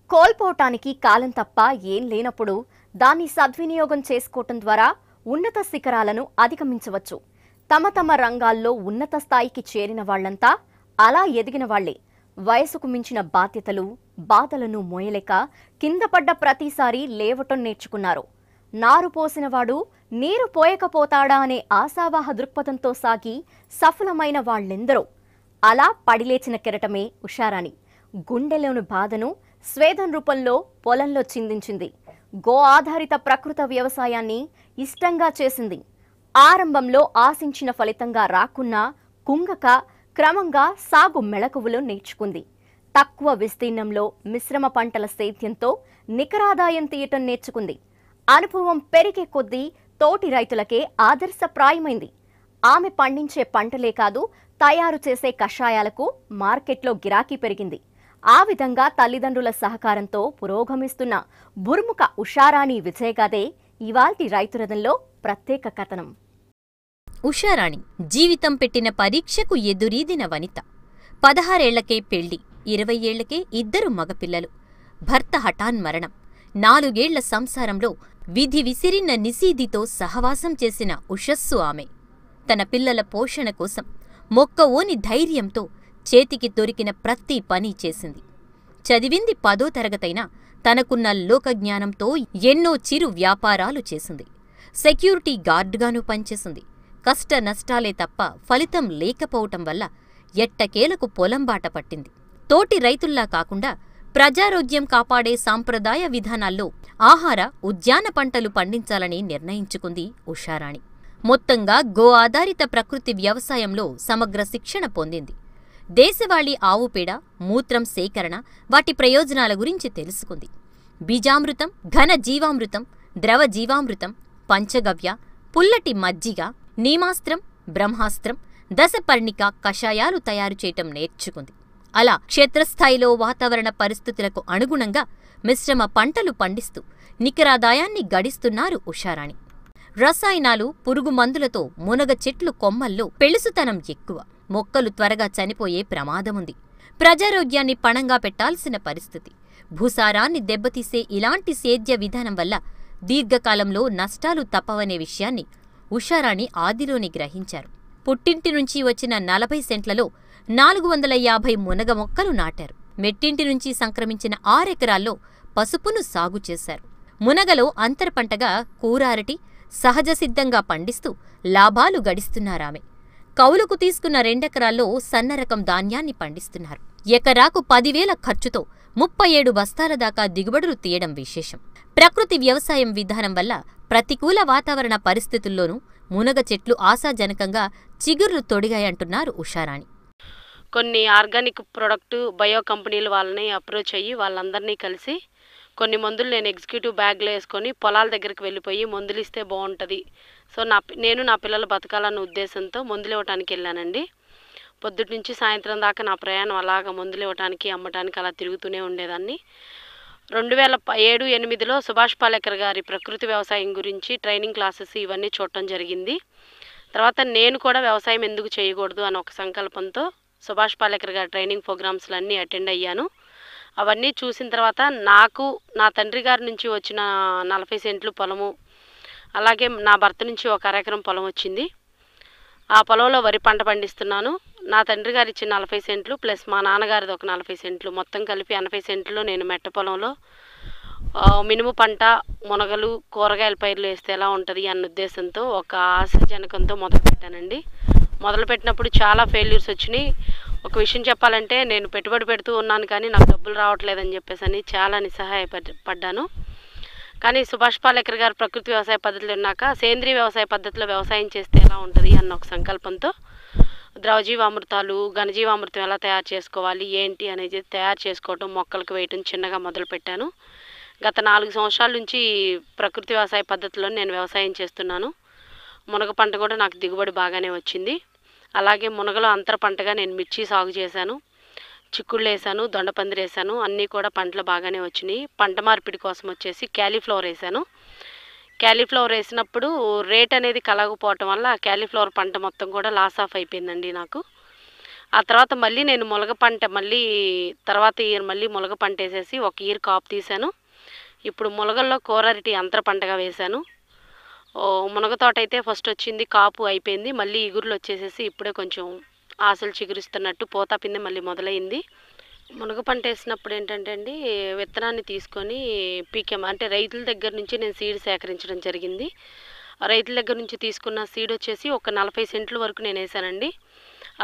కోల్పోవటానికి కాలం తప్ప ఏం లేనప్పుడు దాన్ని సద్వినియోగం చేసుకోవటం ద్వారా ఉన్నత శిఖరాలను అధిగమించవచ్చు. తమ రంగాల్లో ఉన్నత స్థాయికి చేరిన వాళ్లంతా అలా ఎదిగిన వాళ్లే. వయసుకు మించిన బాధ్యతలు, బాధలను మోయలేక కింద పడ్డ ప్రతిసారి లేవటం నేర్చుకున్నారు. నారు పోసినవాడు నీరు పోయకపోతాడా అనే ఆశావాహ దృక్పథంతో సాగి సఫలమైన వాళ్ళెందరో. అలా పడిలేచిన కెరటమే ఉషారాణి. గుండెలోని బాధను స్వేదం రూపంలో పొలంలో చిందించింది. గో ఆధారిత ప్రకృత వ్యవసాయాన్ని ఇష్టంగా చేసింది. ఆరంభంలో ఆశించిన ఫలితంగా రాకున్నా కుంగక క్రమంగా సాగు మెళకువలు నేర్చుకుంది. తక్కువ విస్తీర్ణంలో మిశ్రమ పంటల సేద్యంతో నికరాదాయం తీయటం నేర్చుకుంది. అనుభవం పెరిగే కొద్దీ తోటి రైతులకే ఆదర్శప్రాయమైంది. ఆమె పండించే పంటలే కాదు, తయారు చేసే కషాయాలకు మార్కెట్లో గిరాకీ పెరిగింది. ఆ విధంగా తల్లిదండ్రుల సహకారంతో పురోగమిస్తున్న బుర్ముఖ ఉషారాణి విజయగాథే ఇవాల్టి రైతురథంలో ప్రత్యేక కథనం. ఉషారాణి జీవితం పెట్టిన పరీక్షకు ఎదురీదిన వనిత. 16 ఏళ్లకే పెళ్లి, 20 ఏళ్లకే 2 మగపిల్లలు. భర్త హఠాన్మరణం. 4 ఏళ్ల సంసారంలో విధి విసిరిన నిశీదితో సహవాసం చేసిన ఉషస్సు ఆమె. తన పిల్లల పోషణ కోసం మొక్కవోని ధైర్యంతో చేతికి దొరికిన ప్రతి పని చేసింది. చదివింది 10వ తరగతైనా తనకున్న లోకజ్ఞానంతో ఎన్నో చిరు వ్యాపారాలు చేసింది. సెక్యూరిటీ గార్డుగానూ పనిచేసింది. కష్ట నష్టాలే తప్ప ఫలితం లేకపోవటం వల్ల ఎట్టకేలకు పొలంబాట పట్టింది. తోటి రైతుల్లా కాకుండా ప్రజారోగ్యం కాపాడే సాంప్రదాయ విధానాల్లో ఆహార, ఉద్యాన పంటలు పండించాలని నిర్ణయించుకుంది ఉషారాణి. మొత్తంగా గో ఆధారిత ప్రకృతి వ్యవసాయంలో సమగ్ర శిక్షణ పొందింది. దేశవాళీ ఆవుపేడ, మూత్రం సేకరణ, వాటి ప్రయోజనాల గురించి తెలుసుకుంది. బీజామృతం, ఘన జీవామృతం, ద్రవ జీవామృతం, పంచగవ్య, పుల్లటి మజ్జిగ, నీమాస్త్రం, బ్రహ్మాస్త్రం, దశపర్ణిక కషాయాలు తయారు చేయటం నేర్చుకుంది. అలా క్షేత్రస్థాయిలో వాతావరణ పరిస్థితులకు అనుగుణంగా మిశ్రమ పంటలు పండిస్తూ నికరాదాయాన్ని గడిస్తున్నారు ఉషారాణి. రసాయనాలు, పురుగు మందులతో మునగ చెట్లు కొమ్మల్లో పెళుసుతనం ఎక్కువ. మొక్కలు త్వరగా చనిపోయే ప్రమాదముంది. ప్రజారోగ్యాన్ని పణంగా పెట్టాల్సిన పరిస్థితి. భూసారాన్ని దెబ్బతీసే ఇలాంటి సేద్య విధానం వల్ల దీర్ఘకాలంలో నష్టాలు తప్పవనే విషయాన్ని ఉషారాణి ఆదిలోని గ్రహించారు. పుట్టింటి నుంచి వచ్చిన 40 సెంట్లలో 450 మునగ మొక్కలు నాటారు. మెట్టింటి నుంచి సంక్రమించిన 6 ఎకరాల్లో పసుపును సాగు చేశారు. మునగలో అంతరపంటగా కూరారటి సహజసిద్ధంగా పండిస్తూ లాభాలు గడిస్తున్నారామె. కౌలుకు తీసుకున్న 2 ఎకరాల్లో సన్నరకం ధాన్యాన్ని పండిస్తున్నారు. ఎకరాకు 10,000 ఖర్చుతో 37 బస్తాల దాకా దిగుబడులు తీయడం విశేషం. ప్రకృతి వ్యవసాయం విధానం వల్ల ప్రతికూల వాతావరణ పరిస్థితుల్లోనూ మునగ చెట్లు ఆశాజనకంగా చిగుర్లు తొడిగాయంటున్నారు ఉషారాణి. కొన్ని ఆర్గానిక్ ప్రొడక్ట్ బయో కంపెనీల వాళ్ళని అప్రోచ్ అయ్యి వాళ్ళందరినీ కలిసి కొన్ని మందులు నేను ఎగ్జిక్యూటివ్ బ్యాగ్లో వేసుకొని పొలాల దగ్గరికి వెళ్ళిపోయి మందులు ఇస్తే బాగుంటుంది. సో నేను నా పిల్లలు బతకాలన్న ఉద్దేశంతో మందులు ఇవ్వడానికి వెళ్ళానండి. పొద్దుటి నుంచి సాయంత్రం దాకా నా ప్రయాణం అలాగ మందులు ఇవ్వడానికి, అమ్మటానికి అలా తిరుగుతూనే ఉండేదాన్ని. 2007-8లో సుభాష్ పాలేకర్ గారి ప్రకృతి వ్యవసాయం గురించి ట్రైనింగ్ క్లాసెస్ ఇవన్నీ చూడటం జరిగింది. తర్వాత నేను కూడా వ్యవసాయం ఎందుకు చేయకూడదు అని ఒక సంకల్పంతో సుభాష్ పాలేకర్ గారి ట్రైనింగ్ ప్రోగ్రామ్స్లన్నీ అటెండ్ అయ్యాను. అవన్నీ చూసిన తర్వాత నాకు నా తండ్రి గారి నుంచి వచ్చిన 40 సెంట్లు పొలము, అలాగే నా భర్త నుంచి 1 ఎకరం పొలం వచ్చింది. ఆ పొలంలో వరి పంట పండిస్తున్నాను. నా తండ్రి గారు ఇచ్చిన 40 సెంట్లు ప్లస్ మా నాన్నగారిది ఒక 40 సెంట్లు, మొత్తం కలిపి 80 సెంట్లు నేను మెట్ట పొలంలో మినుము పంట, మునగలు, కూరగాయల పైర్లు వేస్తే ఎలా ఉంటుంది అన్న ఉద్దేశంతో ఒక ఆశాజనకంతో మొదలుపెట్టానండి. మొదలుపెట్టినప్పుడు చాలా ఫెయిల్యూర్స్ వచ్చినాయి. ఒక విషయం చెప్పాలంటే నేను పెట్టుబడి పెడుతూ ఉన్నాను కానీ నాకు డబ్బులు రావట్లేదని చెప్పేసి చాలా నిస్సహాయపడ్డాను. కానీ సుభాష్ పాలేకర్ గారు ప్రకృతి వ్యవసాయ పద్ధతులు ఉన్నాక సేంద్రీయ వ్యవసాయ పద్ధతిలో వ్యవసాయం చేస్తే ఎలా ఉంటుంది అన్న ఒక సంకల్పంతో ద్రవజీవామృతాలు, ఘనజీవామృతం ఎలా తయారు చేసుకోవాలి ఏంటి అనేది తయారు చేసుకోవటం, మొక్కలకు వేయటం చిన్నగా మొదలుపెట్టాను. గత 4 సంవత్సరాల నుంచి ప్రకృతి వ్యవసాయ పద్ధతిలో నేను వ్యవసాయం చేస్తున్నాను. మునగ పంట కూడా నాకు దిగుబడి బాగానే వచ్చింది. అలాగే మునగలో అంతర పంటగా నేను మిర్చి సాగు చేశాను, చిక్కుళ్ళు వేసాను, దొండపందిరి వేసాను. అన్నీ కూడా పంటలు బాగానే వచ్చినాయి. పంట మార్పిడి కోసం వచ్చేసి క్యాలీఫ్లవర్ వేసాను. క్యాలీఫ్లవర్ వేసినప్పుడు రేట్ అనేది కలగకపోవటం వల్ల క్యాలీఫ్లవర్ పంట మొత్తం కూడా లాస్ ఆఫ్ అయిపోయిందండి నాకు. ఆ తర్వాత మళ్ళీ నేను ములగ పంట తర్వాత ఇయర్ మళ్ళీ ములగ పంట వేసేసి ఒక ఇయర్ కాపు తీశాను. ఇప్పుడు ములగల్లో కూరటి అంతర పంటగా వేశాను. మునగ తోట అయితే ఫస్ట్ వచ్చింది, కాపు అయిపోయింది, మళ్ళీ ఇగురులు వచ్చేసేసి ఇప్పుడే కొంచెం ఆశలు చిగురిస్తున్నట్టు పూత పిందె మళ్ళీ మొదలైంది. మునగ పంట వేసినప్పుడు ఏంటంటే అండి, విత్తనాన్ని తీసుకొని పీకెం అంటే రైతుల దగ్గర నుంచి నేను సీడ్ సేకరించడం జరిగింది. రైతుల దగ్గర నుంచి తీసుకున్న సీడ్ వచ్చేసి ఒక 40 సెంట్ల వరకు నేను వేసానండి.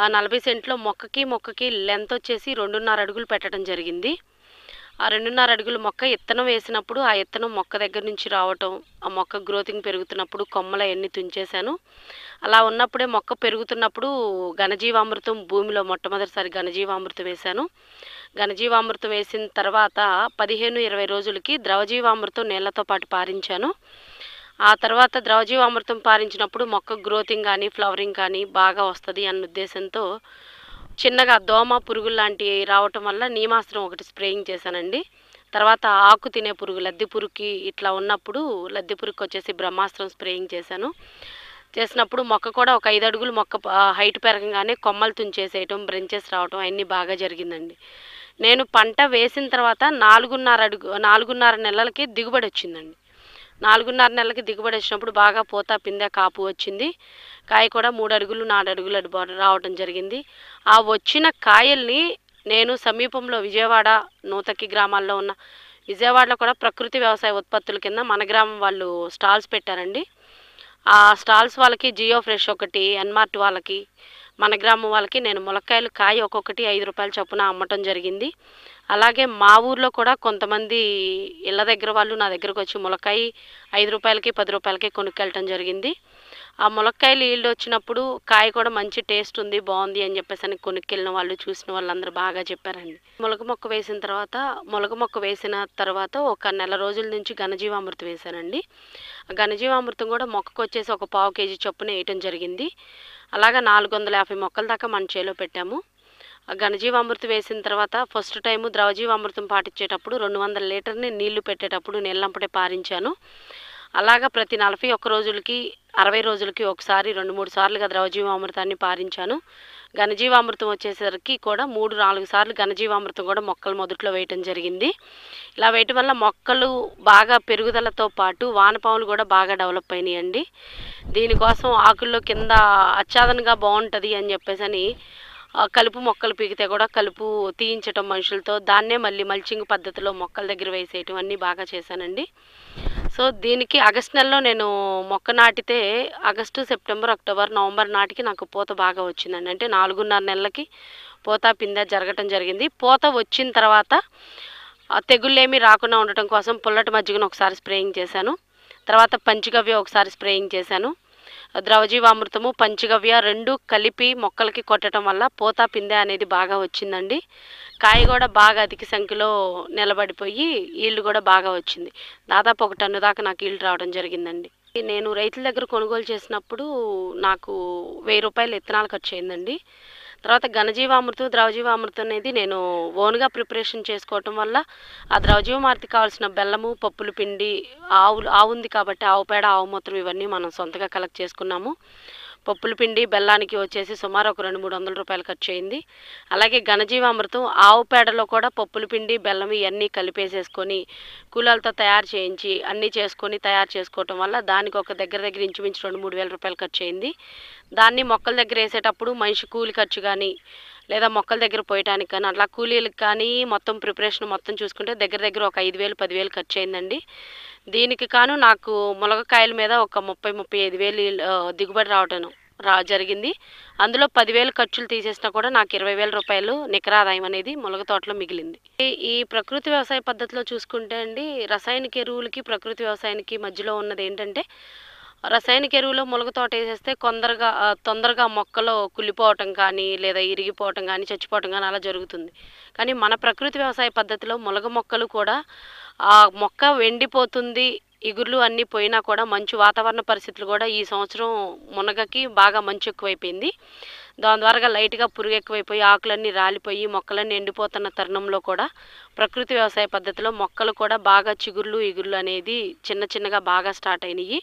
ఆ 40 సెంట్లో మొక్కకి లెంత్ వచ్చేసి 2.5 అడుగులు పెట్టడం జరిగింది. ఆ 2.5 అడుగుల మొక్క ఇత్తనం వేసినప్పుడు ఆ ఇత్తనం మొక్క దగ్గర నుంచి రావటం, ఆ మొక్క గ్రోతింగ్ పెరుగుతున్నప్పుడు కొమ్మలు అవన్నీ తుంచేశాను. అలా ఉన్నప్పుడే మొక్క పెరుగుతున్నప్పుడు ఘనజీవామృతం భూమిలో మొట్టమొదటిసారి ఘనజీవామృతం వేశాను. ఘనజీవామృతం వేసిన తర్వాత 15-20 రోజులకి ద్రవజీవామృతం నీళ్లతో పాటు పారించాను. ఆ తర్వాత ద్రవజీవామృతం పారించినప్పుడు మొక్క గ్రోతింగ్ కానీ ఫ్లవరింగ్ కానీ బాగా వస్తుంది అన్న ఉద్దేశంతో చిన్నగా దోమ పురుగులు లాంటివి రావటం వల్ల నీమాస్త్రం ఒకటి స్ప్రేయింగ్ చేశానండి. తర్వాత ఆకు తినే పురుగు లద్దె పురుగుకి ఇట్లా ఉన్నప్పుడు లద్దె పురుగుకి వచ్చేసి బ్రహ్మాస్త్రం స్ప్రేయింగ్ చేసినప్పుడు మొక్క కూడా ఒక 5 అడుగులు మొక్క హైట్ పెరగగానే కొమ్మలు తుంచేసేయటం, బ్రెంచెస్ రావటం అవన్నీ బాగా జరిగిందండి. నేను పంట వేసిన తర్వాత 4.5 నెలలకి దిగుబడి వచ్చిందండి. 4.5 నెలలకి దిగుబడి వచ్చినప్పుడు బాగా పూత పిందె కాపు వచ్చింది. కాయ కూడా 3 అడుగులు 4 అడుగులు రావడం జరిగింది. ఆ వచ్చిన కాయల్ని నేను సమీపంలో విజయవాడ నూతకి గ్రామాల్లో ఉన్న విజయవాడలో కూడా ప్రకృతి వ్యవసాయ ఉత్పత్తుల కింద మన గ్రామం వాళ్ళు స్టాల్స్ పెట్టారండి. ఆ స్టాల్స్ వాళ్ళకి జియో ఫ్రెష్ ఒకటి, ఎన్మార్ట్ వాళ్ళకి, మన గ్రామం వాళ్ళకి నేను ములక్కాయలు కాయ ఒక్కొక్కటి 5 రూపాయల చొప్పున అమ్మటం జరిగింది. అలాగే మా ఊర్లో కూడా కొంతమంది ఇళ్ళ దగ్గర వాళ్ళు నా దగ్గరకు వచ్చి ములక్కాయ 5 రూపాయలకి 10 రూపాయలకి కొనుక్కెళ్ళటం జరిగింది. ఆ ములక్కాయలు ఈల్డ్ వచ్చినప్పుడు కాయ కూడా మంచి టేస్ట్ ఉంది, బాగుంది అని చెప్పేసి కొనుక్కెళ్ళిన వాళ్ళు, చూసిన వాళ్ళందరూ బాగా చెప్పారండి. ములగ మొక్క వేసిన తర్వాత ఒక నెల రోజుల నుంచి ఘనజీవామృతం వేశానండి. ఆ ఘనజీవామృతం కూడా మొక్కకు వచ్చేసి ఒక 1/4 కేజీ చొప్పున వేయటం జరిగింది. అలాగా 450 మొక్కల దాకా మన చేలో పెట్టాము. ఘనజీవామృతం వేసిన తర్వాత ఫస్ట్ టైము ద్రవజీవామృతం పాటించేటప్పుడు 200 లీటర్ని నీళ్లు పెట్టేటప్పుడు నీళ్ళంపటే పారించాను. అలాగా ప్రతి 41 రోజులకి 60 రోజులకి ఒకసారి 2-3 సార్లుగా ద్రవజీవామృతాన్ని పారించాను. ఘనజీవామృతం వచ్చేసరికి కూడా 3-4 సార్లు ఘనజీవామృతం కూడా మొక్కలు మొదట్లో వేయటం జరిగింది. ఇలా వేయటం వల్ల మొక్కలు బాగా పెరుగుదలతో పాటు వానపాములు కూడా బాగా డెవలప్ అయినాయండి. దీనికోసం ఆకుల్లో కింద ఆచ్ఛాదనగా బాగుంటుంది అని చెప్పేసి కలుపు మొక్కలు పీకితే కూడా కలుపు తీయించటం మనుషులతో, దాన్నే మళ్ళీ మల్చింగ్ పద్ధతిలో మొక్కల దగ్గర వేసేయటం అన్నీ బాగా చేశానండి. సో దీనికి ఆగస్టు నెలలో నేను మొక్క నాటితే ఆగస్టు, సెప్టెంబర్, అక్టోబర్, నవంబర్ నాటికి నాకు పూత బాగా వచ్చిందండి. అంటే 4.5 నెలలకి పూత పిందె జరగటం జరిగింది. పూత వచ్చిన తర్వాత తెగుళ్ళేమీ రాకుండా ఉండటం కోసం పుల్లటి మజ్జిగను ఒకసారి స్ప్రేయింగ్ చేశాను. తర్వాత పంచగవ్య ఒకసారి స్ప్రేయింగ్ చేశాను. ద్రవజీవామృతము, పంచగవ్య 2 కలిపి మొక్కలకి కొట్టడం వల్ల పూత పిందె అనేది బాగా వచ్చిందండి. కాయ కూడా బాగా అధిక సంఖ్యలో నిలబడిపోయి ఈల్డ్ కూడా బాగా వచ్చింది. దాదాపు 1 టన్ను దాకా నాకు ఈల్డ్ రావడం జరిగిందండి. నేను రైతుల దగ్గర కొనుగోలు చేసినప్పుడు నాకు 1000 రూపాయలు విత్తనాలు ఖర్చు అయిందండి. తర్వాత ఘనజీవామృతం, ద్రవజీవామృతం అనేది నేను ఓన్గా ప్రిపరేషన్ చేసుకోవటం వల్ల ఆ ద్రవజీవామృతం కావాల్సిన బెల్లము, పప్పుల పిండి, ఆవు ఉంది కాబట్టి ఆవు పేడ, ఆవు మూత్రం ఇవన్నీ మనం సొంతగా కలెక్ట్ చేసుకున్నాము. పప్పుల పిండి బెల్లానికి వచ్చేసి సుమారు ఒక 200-300 రూపాయలు ఖర్చు అయింది. అలాగే ఘనజీవామృతం ఆవు పేడలో కూడా పప్పుల పిండి, బెల్లం ఇవన్నీ కలిపేసేసుకొని కూలాలతో తయారు చేయించి అన్నీ తయారు చేసుకోవటం వల్ల దానికి ఒక దగ్గర ఇంచుమించు 2-3 వేల రూపాయలు ఖర్చు అయింది. దాన్ని మొక్కల దగ్గర వేసేటప్పుడు మనిషి కూలి ఖర్చు కానీ లేదా మొక్కల దగ్గర పోయటానికి కానీ అట్లా కూలీలకు కానీ మొత్తం ప్రిపరేషన్ మొత్తం చూసుకుంటే దగ్గర ఒక 5,000-10,000 ఖర్చు అయిందండి. దీనికి కాను నాకు ములగకాయల మీద ఒక 30-35 వేలు దిగుబడి రావటం జరిగింది. అందులో 10,000 ఖర్చులు తీసేసినా కూడా నాకు 20,000 రూపాయలు నికర ఆదాయం అనేది ములగ తోటలో మిగిలింది. ఈ ప్రకృతి వ్యవసాయ పద్ధతిలో చూసుకుంటే అండి, రసాయనిక ఎరువులకి ప్రకృతి వ్యవసాయానికి మధ్యలో ఉన్నది ఏంటంటే, రసాయనిక ఎరువులో ములగ తోట వేసేస్తే తొందరగా మొక్కలో కుళ్ళిపోవటం కానీ లేదా ఇరిగిపోవటం కానీ చచ్చిపోవటం కానీ అలా జరుగుతుంది. కానీ మన ప్రకృతి వ్యవసాయ పద్ధతిలో ములగ మొక్కలు కూడా ఆ మొక్క ఎండిపోతుంది, ఇగుర్లు అన్నీ పోయినా కూడా మంచు వాతావరణ పరిస్థితులు కూడా ఈ సంవత్సరం మునగకి బాగా మంచు ఎక్కువైపోయింది. దాని ద్వారా లైట్గా పురుగు ఎక్కువైపోయి ఆకులన్నీ రాలిపోయి మొక్కలన్నీ ఎండిపోతున్న తరుణంలో కూడా ప్రకృతి వ్యవసాయ పద్ధతిలో మొక్కలు కూడా బాగా చిగుర్లు ఇగుర్లు అనేది చిన్నగా బాగా స్టార్ట్ అయినాయి.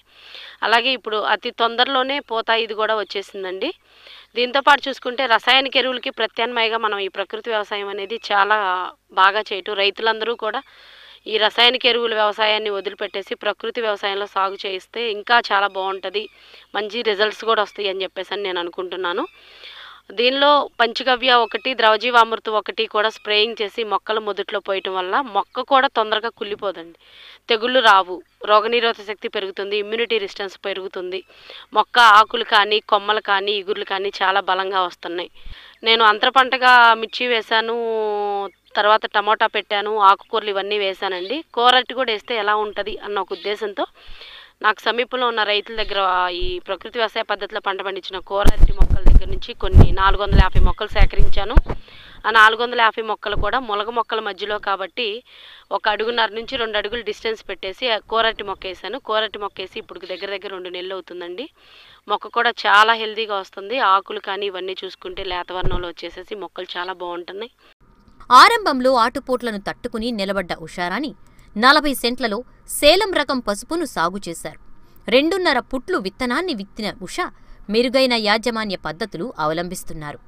అలాగే ఇప్పుడు అతి తొందరలోనే పూత ఇది కూడా వచ్చేసిందండి. దీంతోపాటు చూసుకుంటే రసాయనిక ఎరువులకి ప్రత్యామ్నాయంగా మనం ఈ ప్రకృతి వ్యవసాయం అనేది చాలా బాగా చేయటం, రైతులందరూ కూడా ఈ రసాయనిక ఎరువుల వ్యవసాయాన్ని వదిలిపెట్టేసి ప్రకృతి వ్యవసాయంలో సాగు చేయిస్తే ఇంకా చాలా బాగుంటుంది, మంచి రిజల్ట్స్ కూడా వస్తాయి అని చెప్పేసి నేను అనుకుంటున్నాను. దీనిలో పంచగవ్య 1, ద్రవజీవామృతం 1 కూడా స్ప్రేయింగ్ చేసి మొక్కల మొదట్లో పోయటం వల్ల మొక్క కూడా తొందరగా కుళ్ళిపోదండి, తెగుళ్ళు రావు, రోగనిరోధక శక్తి పెరుగుతుంది, ఇమ్యూనిటీ రెసిస్టెన్స్ పెరుగుతుంది, మొక్క ఆకులు కానీ కొమ్మలు కానీ ఇగుర్లు కానీ చాలా బలంగా వస్తున్నాయి. నేను అంతర పంటగా మిర్చి వేశాను, తర్వాత టమోటా పెట్టాను, ఆకుకూరలు ఇవన్నీ వేశానండి. కోరట్టి కూడా వేస్తే ఎలా ఉంటుంది అన్న ఒక ఉద్దేశంతో నాకు సమీపంలో ఉన్న రైతుల దగ్గర ఈ ప్రకృతి వ్యవసాయ పద్ధతిలో పంట పండించిన కోరట్టి మొక్కల దగ్గర నుంచి కొన్ని 450 మొక్కలు సేకరించాను. ఆ 450 మొక్కలు కూడా మొలగ మొక్కల మధ్యలో కాబట్టి 1.5 అడుగుల నుంచి 2 అడుగులు డిస్టెన్స్ పెట్టేసి కోరట్టి మొక్క వేసాను. కోరట్టి మొక్క వేసి ఇప్పుడు దగ్గర 2 నెలలు అవుతుందండి. మొక్క కూడా చాలా హెల్తీగా వస్తుంది. ఆకులు కానీ ఇవన్నీ చూసుకుంటే లేతవర్ణంలో వచ్చేసేసి మొక్కలు చాలా బాగుంటున్నాయి. ఆరంభంలో ఆటుపోట్లను తట్టుకుని నిలబడ్డ ఉషారాణి 40 సెంట్లలో సేలం రకం పసుపును సాగు చేశారు. 2.5 పుట్లు విత్తనాన్ని విత్తిన ఉష మెరుగైన యాజమాన్య పద్ధతులు అవలంబిస్తున్నారు.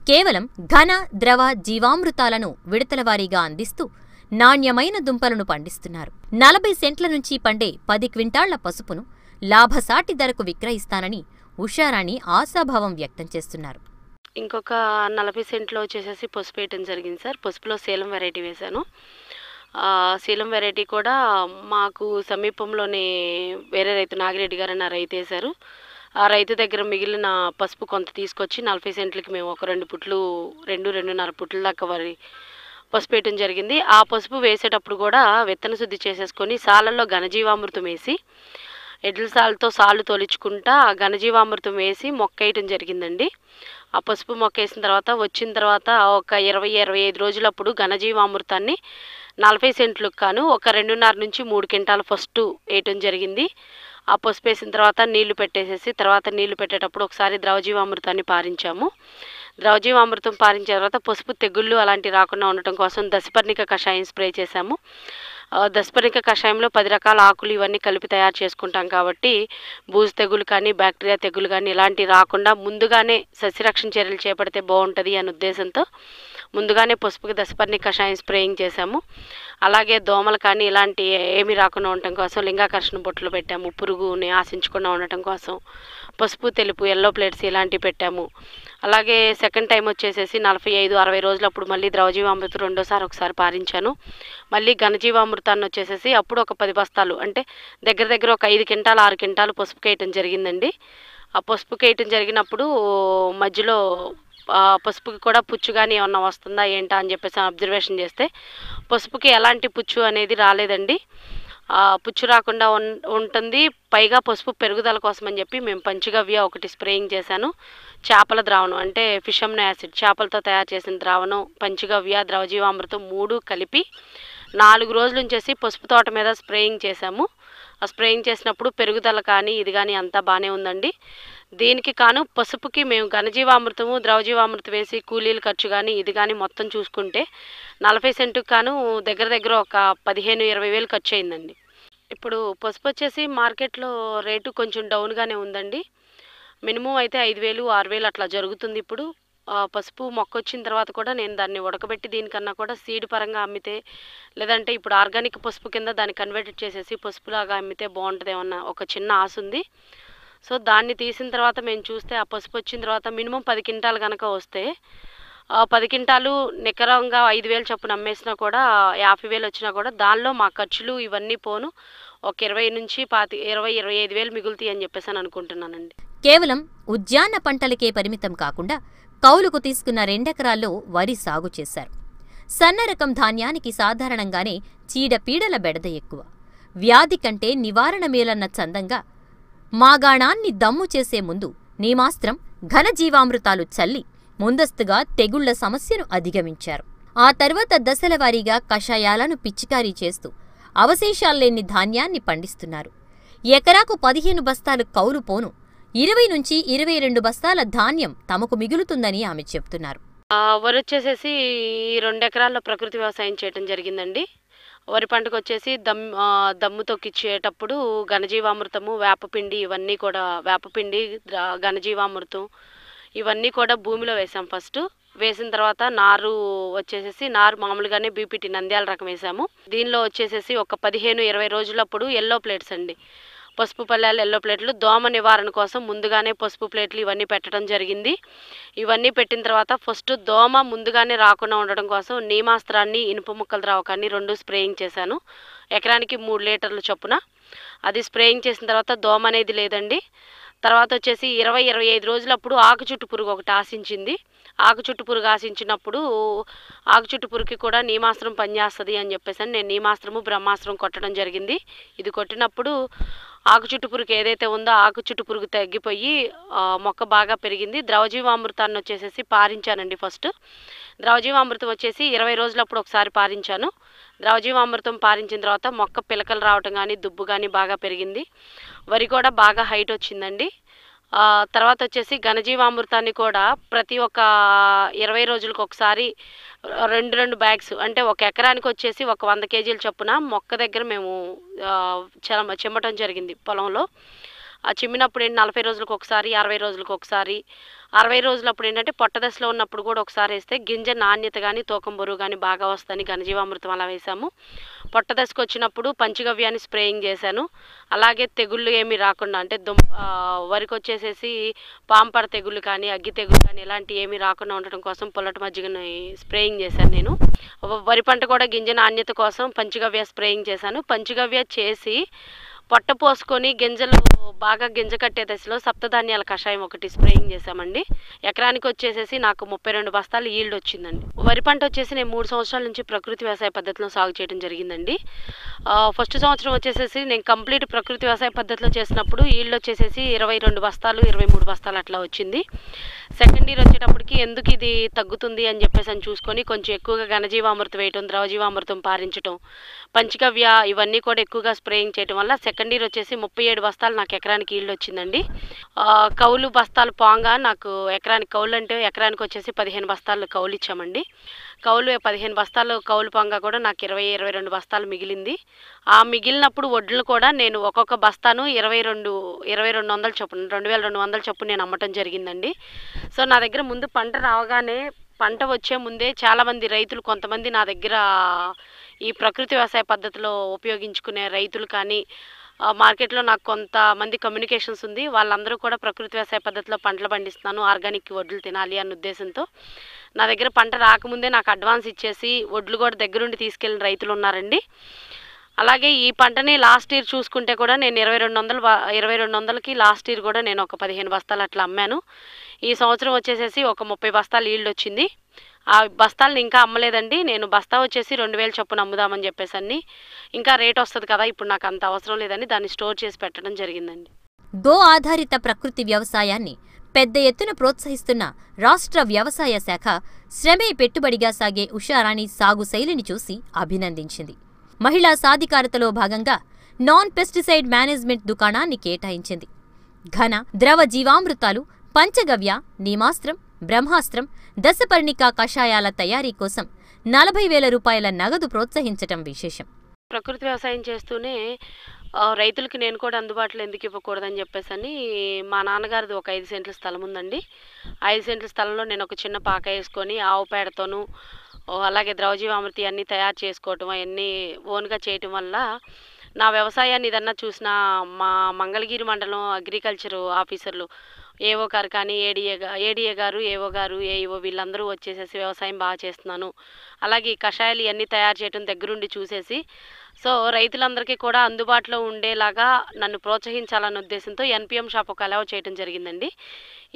కేవలం ఘన, ద్రవ జీవామృతాలను విడతలవారీగా అందిస్తూ నాణ్యమైన దుంపలను పండిస్తున్నారు. 40 సెంట్ల నుంచి పండే 10 క్వింటాళ్ల పసుపును లాభసాటి ధరకు విక్రయిస్తానని ఉషారాణి ఆశాభావం వ్యక్తం చేస్తున్నారు. ఇంకొక 40 సెంట్లో వచ్చేసేసి పసుపు వేయటం జరిగింది సార్. పసుపులో సేలం వెరైటీ వేశాను. సేలం వెరైటీ కూడా మాకు సమీపంలోనే వేరే రైతు నాగిరెడ్డి గారు అన్న రైతు వేశారు. ఆ రైతు దగ్గర మిగిలిన పసుపు కొంత తీసుకొచ్చి 40 సెంట్లకి మేము ఒక 2 పుట్లు 2.5 పుట్ల దాకా వరి పసుపు వేయటం జరిగింది. ఆ పసుపు వేసేటప్పుడు కూడా విత్తన శుద్ధి చేసేసుకొని సాలల్లో ఘనజీవామృతం వేసి ఎడ్ల సాలుతో సాలు తొలిచుకుంటా ఘనజీవామృతం వేసి మొక్క వేయటం జరిగిందండి. ఆ పసుపు మొక్క వేసిన తర్వాత వచ్చిన తర్వాత ఒక 20-25 రోజులప్పుడు ఘనజీవామృతాన్ని 40 సెంట్లకు కాను ఒక 2.5 నుంచి 3 క్వింటాలు ఫస్ట్ వేయటం జరిగింది. ఆ పసుపు వేసిన తర్వాత నీళ్లు పెట్టేసేసి తర్వాత నీళ్లు పెట్టేటప్పుడు ఒకసారి ద్రవజీవామృతాన్ని పారించాము. ద్రవజీవామృతం పారించిన తర్వాత పసుపు తెగుళ్ళు అలాంటివి రాకుండా ఉండటం కోసం దశపర్ణిక కషాయం స్ప్రే చేశాము. దశపర్ణిక కషాయంలో 10 రకాల ఆకులు ఇవన్నీ కలిపి తయారు చేసుకుంటాం కాబట్టి బూజు తెగులు కానీ బ్యాక్టీరియా తెగులు కానీ ఇలాంటివి రాకుండా ముందుగానే సస్యరక్షణ చర్యలు చేపడితే బాగుంటుంది అనే ఉద్దేశంతో ముందుగానే పసుపుకి దశపర్ణిక కషాయం స్ప్రేయింగ్ చేశాము. అలాగే దోమలు కానీ ఇలాంటి ఏమీ రాకుండా ఉండటం కోసం లింగాకర్షణ బొట్లు పెట్టాము. పురుగుని ఆశించకుండా ఉండటం కోసం పసుపు తెలుపు ఎల్లో ప్లేట్స్ ఇలాంటివి పెట్టాము. అలాగే సెకండ్ టైం వచ్చేసేసి 45-60 రోజులప్పుడు మళ్ళీ ద్రవజీవామృతం రెండోసారి ఒకసారి పారించాను. మళ్ళీ ఘనజీవామృతాన్ని వచ్చేసేసి అప్పుడు ఒక 10 బస్తాలు అంటే దగ్గర ఒక 5 క్వింటాలు 6 క్వింటాలు పసుపు వేయటం జరిగిందండి. ఆ పసుపు వేయటం జరిగినప్పుడు మధ్యలో పసుపుకి కూడా పుచ్చు కానీ ఏమన్నా వస్తుందా ఏంటా అని చెప్పేసి అబ్జర్వేషన్ చేస్తే పసుపుకి ఎలాంటి పుచ్చు అనేది రాలేదండి. పుచ్చు రాకుండా ఉంటుంది. పైగా పసుపు పెరుగుదల కోసం అని చెప్పి మేము పంచగవ్య 1 స్ప్రేయింగ్ చేశాను. చేపల ద్రావణం అంటే ఫిష్ అమినో యాసిడ్ చేపలతో తయారు చేసిన ద్రావణం, పంచగవ్య, ద్రవజీవామృతం 3 కలిపి 4 రోజుల నుంచేసి పసుపు తోట మీద స్ప్రేయింగ్ చేశాము. ఆ స్ప్రేయింగ్ చేసినప్పుడు పెరుగుదల కానీ ఇది కానీ అంతా బాగానే ఉందండి. దీనికి కాను పసుపుకి మేము ఘనజీవామృతము ద్రవజీవామృతం వేసి కూలీల ఖర్చు కానీ ఇది కానీ మొత్తం చూసుకుంటే 40 సెంటుకు కాను దగ్గర ఒక 15-20 వేలు ఖర్చు అయిందండి. ఇప్పుడు పసుపు వచ్చేసి మార్కెట్లో రేటు కొంచెం డౌన్గానే ఉందండి. మినిమం అయితే 5,000-6,000 అట్లా జరుగుతుంది. ఇప్పుడు పసుపు మొక్క వచ్చిన తర్వాత కూడా నేను దాన్ని ఉడకబెట్టి దీనికన్నా కూడా సీడ్ పరంగా అమ్మితే లేదంటే ఇప్పుడు ఆర్గానిక్ పసుపు కింద దాన్ని కన్వర్ట్ చేసేసి పసుపులాగా అమ్మితే బాగుంటుందేమన్న ఒక చిన్న ఆశ ఉంది. సో దాన్ని తీసిన తర్వాత మేము చూస్తే ఆ పసుపు వచ్చిన తర్వాత మినిమం 10 క్వింటాలు కనుక వస్తే 10 క్వింటాలు నికరంగా 5,000 చొప్పున అమ్మేసినా కూడా 50,000 వచ్చినా కూడా దానిలో మా ఖర్చులు ఇవన్నీ పోను ఒక 20-25 వేలు మిగులుతాయి అని చెప్పేసి అనుకుంటున్నానండి. కేవలం ఉద్యాన పంటలకే పరిమితం కాకుండా కౌలుకు తీసుకున్న 2 ఎకరాల్లో వరి సాగు చేశారు. సన్న రకం ధాన్యానికి సాధారణంగానే చీడపీడల బెడద ఎక్కువ. వ్యాధి కంటే నివారణ మేలన్న చందంగా మాగాణాన్ని దమ్ము చేసే ముందు నీమాస్త్రం ఘనజీవామృతాలు చల్లి ముందస్తుగా తెగుళ్ల సమస్యను అధిగమించారు. ఆ తర్వాత దశలవారీగా కషాయాలను పిచికారీ చేస్తూ అవశేషాల్లేని ధాన్యాన్ని పండిస్తున్నారు. ఎకరాకు 15 బస్తాలు కౌలు పోను 20 నుంచి 22 బస్తాల ధాన్యం తమకు మిగులుతుందని ఆమె చెప్తున్నారు. వరి వచ్చేసేసి 2 ఎకరాల్లో ప్రకృతి వ్యవసాయం చేయటం జరిగిందండి. వరి పంటకు వచ్చేసి దమ్ము తొక్కిచ్చేటప్పుడు ఘనజీవామృతము, వేపపిండి ఇవన్నీ కూడా వేపపిండి, ఘనజీవామృతం ఇవన్నీ కూడా భూమిలో వేసాం ఫస్ట్. వేసిన తర్వాత నారు వచ్చేసేసి నారు మామూలుగానే బీపీటీ నంద్యాల రకం వేసాము. దీనిలో వచ్చేసేసి ఒక 15-20 రోజులప్పుడు ఎల్లో ప్లేట్స్ అండి, పసుపు పల్లెలు ఎల్లో ప్లేట్లు దోమ నివారణ కోసం ముందుగానే పసుపు ప్లేట్లు ఇవన్నీ పెట్టడం జరిగింది. ఇవన్నీ పెట్టిన తర్వాత ఫస్ట్ దోమ ముందుగానే రాకుండా ఉండడం కోసం నీమాస్త్రాన్ని, ఇనుప ముక్కల ద్రావకాన్ని 2 స్ప్రేయింగ్ చేశాను. ఎకరానికి 3 లీటర్ల చొప్పున. అది స్ప్రేయింగ్ చేసిన తర్వాత దోమ అనేది లేదండి. తర్వాత వచ్చేసి 20-25 రోజులప్పుడు ఆకు చుట్టు పురుగు ఒకటి ఆశించింది. ఆకు చుట్టు పురుగు ఆశించినప్పుడు ఆకు చుట్టు పురుగుకి కూడా నీమాస్త్రం పనిచేస్తుంది అని చెప్పేసి నేను నీమాస్త్రము, బ్రహ్మాస్త్రం కొట్టడం జరిగింది. ఇది కొట్టినప్పుడు ఆకు చుట్టు పురుగు ఏదైతే ఉందో ఆకు చుట్టు పురుగు తగ్గిపోయి మొక్క బాగా పెరిగింది. ద్రవజీవామృతాన్ని వచ్చేసేసి పారించానండి ఫస్ట్. ద్రవజీవామృతం వచ్చేసి 20 రోజులప్పుడు ఒకసారి పారించాను. ద్రవజీవామృతం పారించిన తర్వాత మొక్క పిలకలు రావటం కానీ దుబ్బు కానీ బాగా పెరిగింది. వరి కూడా బాగా హైట్ వచ్చిందండి. తర్వాత వచ్చేసి ఘనజీవామృతాన్ని కూడా ప్రతి ఒక్క 20 రోజులకు ఒకసారి 2 బ్యాగ్స్ అంటే ఒక ఎకరానికి వచ్చేసి ఒక 100 కేజీల చొప్పున మొక్క దగ్గర మేము చిమ్మటం జరిగింది పొలంలో. ఆ చిమ్మినప్పుడు 40 రోజులకు ఒకసారి, 60 రోజులకు ఒకసారి. 60 రోజులప్పుడు ఏంటంటే పొట్ట దశలో ఉన్నప్పుడు కూడా ఒకసారి వేస్తే గింజ నాణ్యత కానీ తూకం బరువు కానీ బాగా వస్తుందని ఘనజీవామృతం అలా వేసాము. పొట్ట దశకు వచ్చినప్పుడు పంచగవ్యాన్ని స్ప్రేయింగ్ చేశాను. అలాగే తెగుళ్ళు ఏమీ రాకుండా అంటే వరికి వచ్చేసేసి పాంపర తెగుళ్ళు కానీ, అగ్గి తెగుళ్ళు కానీ ఇలాంటివి ఏమీ రాకుండా ఉండటం కోసం పుల్లటి మజ్జిగని స్ప్రేయింగ్ చేశాను నేను. వరి పంట కూడా గింజ నాణ్యత కోసం పంచగవ్య స్ప్రేయింగ్ చేశాను. పంచగవ్య చేసి పొట్ట పోసుకొని గింజలు బాగా గింజ కట్టే దశలో సప్తధాన్యాల కషాయం ఒకటి స్ప్రేయింగ్ చేశామండి. ఎకరానికి వచ్చేసేసి నాకు 32 బస్తాలు ఈల్డ్ వచ్చిందండి. వరి పంట వచ్చేసి నేను 3 సంవత్సరాల నుంచి ప్రకృతి వ్యవసాయ పద్ధతిలో సాగు చేయడం జరిగిందండి. ఫస్ట్ సంవత్సరం వచ్చేసేసి నేను కంప్లీట్ ప్రకృతి వ్యవసాయ పద్ధతిలో చేసినప్పుడు ఈల్డ్ వచ్చేసేసి 22 బస్తాలు, 23 బస్తాలు అట్లా వచ్చింది. సెకండ్ ఇయర్ వచ్చేటప్పటికి ఎందుకు ఇది తగ్గుతుంది అని చెప్పేసి అని చూసుకొని కొంచెం ఎక్కువగా ఘనజీవామృతం వేయటం, ద్రవజీవామృతం పారించడం, పంచగవ్య ఇవన్నీ కూడా ఎక్కువగా స్ప్రేయింగ్ చేయడం వల్ల సెకండ్ ఇయర్ వచ్చేసి 37 బస్తాలు నాకు ఎకరానికి ఈల్డ్ వచ్చిందండి. కౌలు బస్తాలు పోంగా నాకు ఎకరానికి కౌలు అంటే ఎకరానికి వచ్చేసి 15 బస్తాలు కౌలు ఇచ్చామండి. కౌలు 15 బస్తాలు కౌలు పోంగా కూడా నాకు 22 బస్తాలు మిగిలింది. ఆ మిగిలినప్పుడు వడ్లు కూడా నేను ఒక్కొక్క బస్తాను 2200 చొప్పున 2200 చొప్పున నేను అమ్మటం జరిగిందండి. సో నా దగ్గర ముందు పంట రావగానే పంట వచ్చే ముందే చాలామంది రైతులు కొంతమంది నా దగ్గర ఈ ప్రకృతి వ్యవసాయ పద్ధతిలో ఉపయోగించుకునే రైతులు కానీ మార్కెట్లో నాకు కొంతమంది కమ్యూనికేషన్స్ ఉంది. వాళ్ళందరూ కూడా ప్రకృతి వ్యవసాయ పద్ధతిలో పంటలు పండిస్తున్నాను, ఆర్గానిక్ వడ్లు తినాలి అన్న ఉద్దేశంతో నా దగ్గర పంట రాకముందే నాకు అడ్వాన్స్ ఇచ్చేసి వడ్లు కూడా దగ్గరుండి తీసుకెళ్ళిన రైతులు ఉన్నారండి. అలాగే ఈ పంటని లాస్ట్ ఇయర్ చూసుకుంటే కూడా నేను 2200కి లాస్ట్ ఇయర్ కూడా నేను ఒక 15 బస్తాలు అట్లా అమ్మాను. ఈ సంవత్సరం వచ్చేసేసి ఒక 30 బస్తాలు ఈల్డ్ వచ్చింది. ఆ బస్తాలను ఇంకా అమ్మలేదండి. నేను బస్తా వచ్చేసి 2000 చొప్పున అమ్ముదామని చెప్పేసి ఇంకా రేట్ వస్తుంది కదా, ఇప్పుడు నాకు అంత అవసరం లేదని దాన్ని స్టోర్ చేసి పెట్టడం జరిగిందండి. గో ఆధారిత ప్రకృతి వ్యవసాయాన్ని పెద్ద ఎత్తున ప్రోత్సహిస్తున్న రాష్ట్ర వ్యవసాయ శాఖ శ్రమే పెట్టుబడిగా సాగే ఉషారాణి సాగు శైలిని చూసి అభినందించింది. మహిళా సాధికారతలో భాగంగా నాన్ పెస్టిసైడ్ మేనేజ్మెంట్ దుకాణాన్ని కేటాయించింది. ఘన, ద్రవ జీవామృతాలు, పంచగవ్య, నీమాస్త్రం, బ్రహ్మాస్త్రం, దశపర్ణికా కషాయాల తయారీ కోసం 40,000 రూపాయల నగదు ప్రోత్సహించటం విశేషం. ప్రకృతి వ్యవసాయం చేస్తూనే రైతులకి నేను కూడా అందుబాటులో ఎందుకు ఇవ్వకూడదని చెప్పేసి మా నాన్నగారిది ఒక 5 సెంట్ల స్థలం ఉందండి. 5 సెంట్ల స్థలంలో నేను ఒక చిన్న పాక వేసుకొని ఆవు పేడతోనూ అలాగే ద్రవజీవామృతి అన్నీ తయారు చేసుకోవటం అవన్నీ ఓన్గా చేయటం వల్ల నా వ్యవసాయాన్ని ఏదన్నా చూసిన మా మంగళగిరి మండలం అగ్రికల్చర్ ఆఫీసర్లు ఏఓ గారు కానీ ఏడీఏ గారు, ఏఓ గారు, ఏఈఓ వీళ్ళందరూ వచ్చేసేసి వ్యవసాయం బాగా చేస్తున్నాను, అలాగే ఈ కషాయాలు ఇవన్నీ తయారు చేయడం దగ్గరుండి చూసేసి సో రైతులందరికీ కూడా అందుబాటులో ఉండేలాగా నన్ను ప్రోత్సహించాలన్న ఉద్దేశంతో ఎన్పిఎం షాప్ ఒక అలౌ చేయడం జరిగిందండి.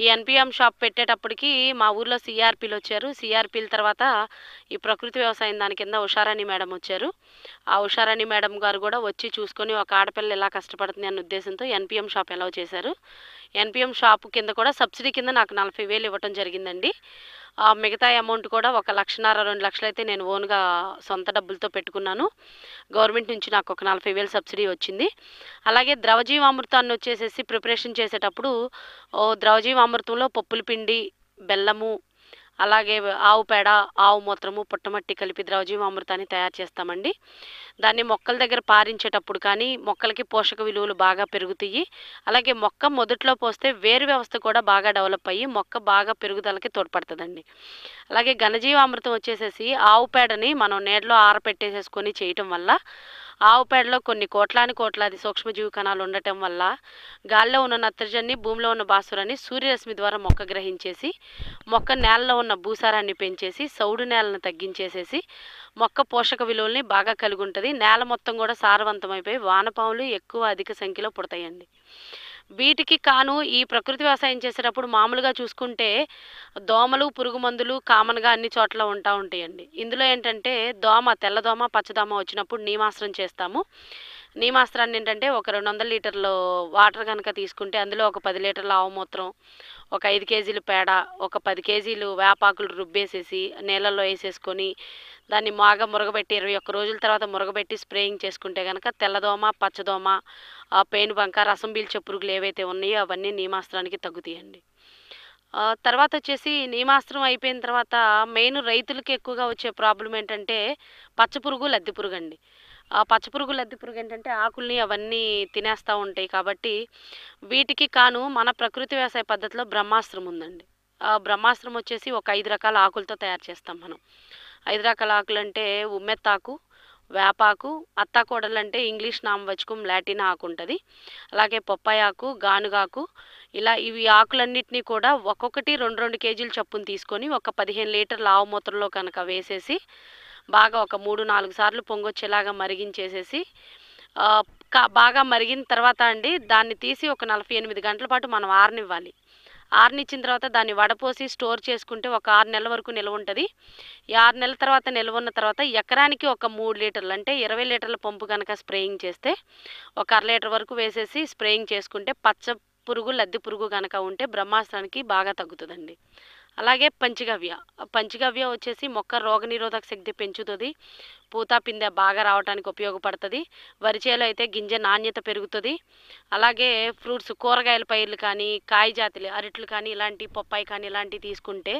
ఈ ఎన్పిఎం షాప్ పెట్టేటప్పటికి మా ఊర్లో సిఆర్పీలు వచ్చారు. సిఆర్పీల తర్వాత ఈ ప్రకృతి వ్యవసాయం దాని కింద ఉషారాణి మేడం వచ్చారు. ఆ ఉషారాణి మేడం గారు కూడా వచ్చి చూసుకొని ఒక ఆడపిల్ల ఎలా కష్టపడుతుంది అన్న ఉద్దేశంతో ఎన్పిఎం షాప్ అలౌ చేశారు. ఎన్పిఎం షాప్ కింద కూడా సబ్సిడీ కింద నాకు 40,000 ఇవ్వటం జరిగిందండి. మిగతా అమౌంట్ కూడా 1,50,000 2 లక్షలు అయితే నేను ఓన్గా సొంత డబ్బులతో పెట్టుకున్నాను. గవర్నమెంట్ నుంచి నాకు ఒక 40,000 సబ్సిడీ వచ్చింది. అలాగే ద్రవజీవామృతాన్ని వచ్చేసేసి ప్రిపరేషన్ చేసేటప్పుడు ద్రవజీవామృతంలో పప్పుల పిండి, బెల్లము, అలాగే ఆవు పేడ, ఆవు మూత్రము, పుట్టమట్టి కలిపి ద్రవజీవామృతాన్ని తయారు చేస్తామండి. దాన్ని మొక్కల దగ్గర పారించేటప్పుడు కానీ మొక్కలకి పోషక విలువలు బాగా పెరుగుతాయి. అలాగే మొక్క మొదట్లో పోస్తే వేరు వ్యవస్థ కూడా బాగా డెవలప్ అయ్యి మొక్క బాగా పెరుగుదలకి తోడ్పడుతుందండి. అలాగే ఘనజీవామృతం వచ్చేసేసి ఆవు పేడని మనం నీడలో ఆరపెట్టేసేసుకొని చేయటం వల్ల ఆవు పేడలో కొన్ని కోట్లాది సూక్ష్మజీవి కణాలు ఉండటం వల్ల గాలిలో ఉన్న నత్రజని, భూమిలో ఉన్న భాస్వరాన్ని సూర్యరశ్మి ద్వారా మొక్క గ్రహించేసి మొక్క నేలలో ఉన్న భూసారాన్ని పెంచేసి సౌడు నేలను తగ్గించేసేసి మొక్క పోషక విలువల్ని బాగా కలిగి ఉంటుంది. నేల మొత్తం కూడా సారవంతమైపోయి వానపాములు అధిక సంఖ్యలో పుడతాయండి. వీటికి కాను ఈ ప్రకృతి వ్యవసాయం చేసేటప్పుడు మామూలుగా చూసుకుంటే దోమలు, పురుగు మందులు కామన్గా అన్ని చోట్ల ఉంటాయండి. ఇందులో ఏంటంటే తెల్లదోమ, పచ్చదోమ వచ్చినప్పుడు నీమాస్త్రం చేస్తాము. నీమాస్త్రాన్ని ఏంటంటే ఒక 200 లీటర్లు వాటర్ కనుక తీసుకుంటే అందులో ఒక 10 లీటర్ల ఆవు మూత్రం, ఒక 5 కేజీలు పేడ, ఒక 10 కేజీలు వేపాకులు రుబ్బేసేసి నీళ్ళల్లో వేసేసుకొని దాన్ని బాగా మురగబెట్టి 21 రోజుల తర్వాత మురగబెట్టి స్ప్రేయింగ్ చేసుకుంటే కనుక తెల్లదోమ, పచ్చదోమ, పేనుబంక, రసం పీల్చే పురుగులు ఏవైతే ఉన్నాయో అవన్నీ నీమాస్త్రానికి తగ్గుతాయండి. తర్వాత వచ్చేసి నీమాస్త్రం అయిపోయిన తర్వాత మెయిన్ రైతులకి ఎక్కువగా వచ్చే ప్రాబ్లం ఏంటంటే పచ్చపురుగు, లద్దె పురుగు అండి. పచ్చపురుగు, లద్దె పురుగు ఏంటంటే ఆకుల్ని అవన్నీ తినేస్తూ ఉంటాయి. కాబట్టి వీటికి కాను మన ప్రకృతి వ్యవసాయ పద్ధతిలో బ్రహ్మాస్త్రం ఉందండి. బ్రహ్మాస్త్రం వచ్చేసి ఒక 5 రకాల ఆకులతో తయారు చేస్తాం మనం. 5 రకాల ఆకులు అంటే ఉమ్మెత్తాకు, వేపాకు, అత్తాకోడలు అంటే ఇంగ్లీష్ నామవచకం లాటిన్ ఆకు ఉంటుంది. అలాగే పప్పాయి ఆకు, గానుగాకు, ఇలా ఇవి ఆకులన్నిటినీ కూడా ఒక్కొక్కటి 2 కేజీలు చప్పును తీసుకొని ఒక 15 లీటర్ల ఆవు మూత్రంలో కనుక వేసేసి బాగా ఒక 3-4 సార్లు పొంగొచ్చేలాగా మరిగించేసేసి బాగా మరిగిన తర్వాత అండి దాన్ని తీసి ఒక 48 గంటల పాటు మనం ఆరనివ్వాలి. ఆరనిచ్చిన తర్వాత దాన్ని వడపోసి స్టోర్ చేసుకుంటే ఒక 6 నెలల వరకు నిల్వ ఉంటుంది. ఈ 6 నెలల తర్వాత నిల్వ ఉన్న తర్వాత ఎకరానికి ఒక 3 లీటర్లు అంటే 20 లీటర్ల పంపు కనుక స్ప్రేయింగ్ చేస్తే ఒక 1/2 లీటర్ వరకు వేసేసి స్ప్రేయింగ్ చేసుకుంటే పచ్చ పురుగు, లద్దె పురుగు కనుక ఉంటే బ్రహ్మాస్త్రానికి బాగా తగ్గుతుందండి. అలాగే పంచగవ్య వచ్చేసి మొక్క రోగనిరోధక శక్తి పెంచుతుంది. పూత పిందె బాగా రావడానికి ఉపయోగపడుతుంది. వరిచేలో అయితే గింజ నాణ్యత పెరుగుతుంది. అలాగే ఫ్రూట్స్, కూరగాయల పైర్లు కానీ, కాయ జాతులు, అరట్లు కానీ, ఇలాంటి పప్పాయి కానీ ఇలాంటివి తీసుకుంటే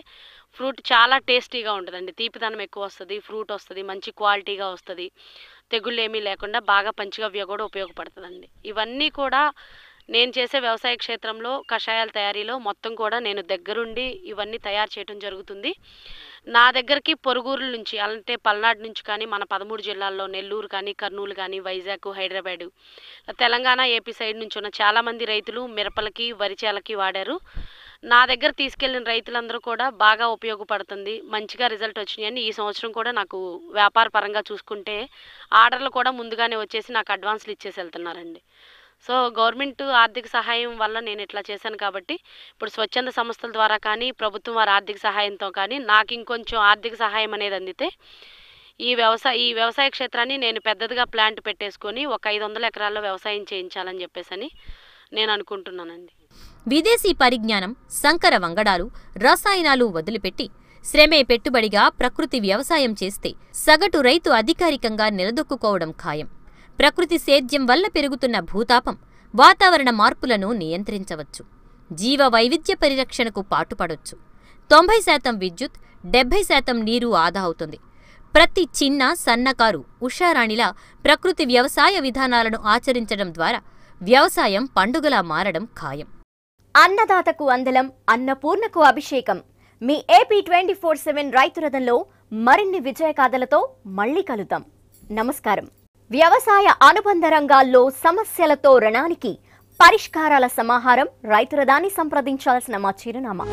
ఫ్రూట్ చాలా టేస్టీగా ఉంటుందండి. తీపిదనం ఎక్కువ వస్తుంది, ఫ్రూట్ వస్తుంది, మంచి క్వాలిటీగా వస్తుంది. తెగుళ్ళు ఏమీ లేకుండా బాగా పంచగవ్య కూడా ఉపయోగపడుతుందండి. ఇవన్నీ కూడా నేను చేసే వ్యవసాయ క్షేత్రంలో కషాయాల తయారీలో మొత్తం కూడా నేను దగ్గరుండి ఇవన్నీ తయారు చేయడం జరుగుతుంది. నా దగ్గరికి పొరుగురుల నుంచి అంటే పల్నాడు నుంచి కానీ మన 13 జిల్లాల్లో నెల్లూరు కానీ, కర్నూలు కానీ, వైజాగ్, హైదరాబాదు, తెలంగాణ, ఏపీ సైడ్ నుంచి ఉన్న చాలామంది రైతులు మిరపలకి, వరిచేలకి వాడారు. నా దగ్గర తీసుకెళ్లిన రైతులందరూ కూడా బాగా ఉపయోగపడుతుంది, మంచిగా రిజల్ట్ వచ్చినాయని ఈ సంవత్సరం కూడా నాకు వ్యాపార పరంగా చూసుకుంటే ఆర్డర్లు కూడా ముందుగానే వచ్చేసి నాకు అడ్వాన్స్లు ఇచ్చేసి వెళ్తున్నారండి. సో గవర్నమెంట్ ఆర్థిక సహాయం వల్ల నేను ఇట్లా చేశాను కాబట్టి ఇప్పుడు స్వచ్ఛంద సంస్థల ద్వారా కానీ, ప్రభుత్వం వారి ఆర్థిక సహాయంతో కానీ నాకు ఇంకొంచెం ఆర్థిక సహాయం అనేది అందితే ఈ వ్యవసాయ క్షేత్రాన్ని నేను పెద్దదిగా ప్లాంట్ పెట్టేసుకొని ఒక 500 ఎకరాల్లో వ్యవసాయం చేయించాలని చెప్పేసి నేను అనుకుంటున్నానండి. విదేశీ పరిజ్ఞానం, సంకర వంగడాలు, రసాయనాలు వదిలిపెట్టి శ్రమే పెట్టుబడిగా ప్రకృతి వ్యవసాయం చేస్తే సగటు రైతు అధికారికంగా నిలదొక్కుకోవడం ఖాయం. ప్రకృతి సేద్యం వల్ల పెరుగుతున్న భూతాపం, వాతావరణ మార్పులను నియంత్రించవచ్చు. జీవ వైవిధ్య పరిరక్షణకు పాటుపడొచ్చు. 90% విద్యుత్, 70% నీరు ఆదా అవుతుంది. ప్రతి చిన్న సన్నకారు ఉషారాణిలా ప్రకృతి వ్యవసాయ విధానాలను ఆచరించడం ద్వారా వ్యవసాయం పండుగలా మారడం ఖాయం. అన్నదాతకు అందలం, అన్నపూర్ణకు అభిషేకం. మీ ఏపీ 24/7 రైతు రథంలో మరిన్ని విజయగాథలతో మళ్ళీ కలుద్దాం. నమస్కారం. వ్యవసాయ అనుబంధ రంగాల్లో సమస్యలతో రణానికి పరిష్కారాల సమాహారం రైతు రథాన్ని సంప్రదించాల్సిన మా చిరునామా